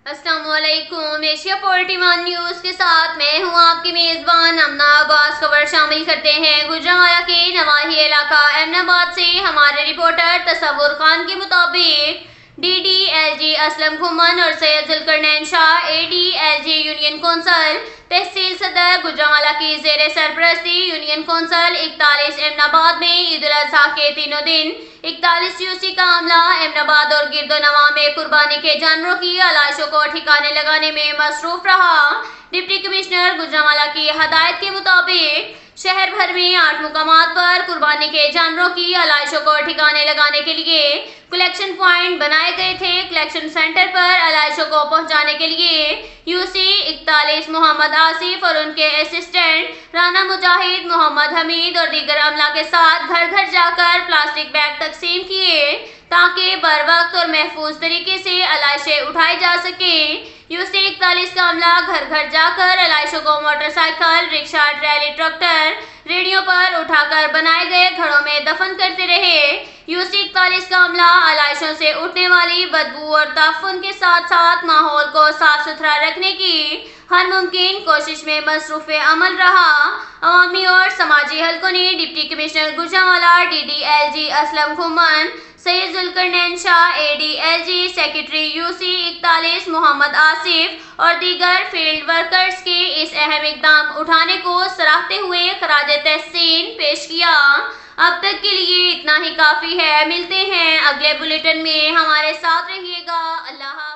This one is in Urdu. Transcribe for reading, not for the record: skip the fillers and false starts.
السلام علیکم۔ ایشیا 41 نیوز کے ساتھ میں ہوں آپ کی میزبان امنا عباس۔ خبر شامل کرتے ہیں گوجرانوالہ کے نواحی علاقہ امن آباد سے ہمارے رپورٹر تصور خان کے مطابق D D L G Aslam Khuman اور Syed Zulqarnain Shah A D L G union council تحصیل صدر گوجرانوالہ کی زیر سرپرستی یونین کونسل 41 امن آباد میں عید الاضحیٰ کے تینوں دن 41 یوسی کا عملہ امن آباد اور گرد و نواح میں قربانی کے جانوروں کی علائشوں کو ٹھکانے لگانے میں مصروف رہا۔ ڈپٹی کمشنر گوجرانوالہ کی ہدایت کے مطابق شہر بھر میں 8 مقامات پر قربانی کے جانوروں کی علائشوں کو ٹھکانے لگانے کے لیے کلیکشن پوائنٹ بنائے گئے تھے۔ کلیکشن سینٹر پر علائشوں کو پہنچانے کے لیے یوسی 41 محمد آصف اور ان کے اسسٹنٹ رانا مجاہد، محمد حمید اور دیگر عملہ کے ساتھ گھر گھر جا کر پلاسٹک بیگ تقسیم کیے تاکہ بر وقت اور محفوظ طریقے سے علائشیں اٹھائی جا سکیں۔ یوسی 41 کا عملہ گھر گھر جا کر علائشوں کو موٹر سائیکل، رکشہ، ٹرالی، ٹریکٹر، ریڑھیوں پر اٹھا کر بنائے گئے گھروں میں دفن کرتے رہے۔ یوسی 41 کا عملہ علائشوں سے اٹھنے والی بدبو اور تعفن کے ساتھ ساتھ ماحول کو صاف ستھرا رکھنے کی ہر ممکن کوشش میں مصروف عمل رہا۔ عوامی اور سماجی حلقوں نے deputy commissioner Gujranwala D D L G Aslam Khuman, Syed Zulqarnain Shah A D L G secretary UC 41 Muhammad Asif اور دیگر فیلڈ ورکرز کے اس اہم اقدام اٹھانے کو سراہتے ہوئے خراج تحسین پیش کیا۔ اب تک کے لیے اتنا ہی کافی ہے۔ ملتے ہیں اگلے بلیٹن میں، ہمارے ساتھ رہیے گا۔ اللہ حافظ۔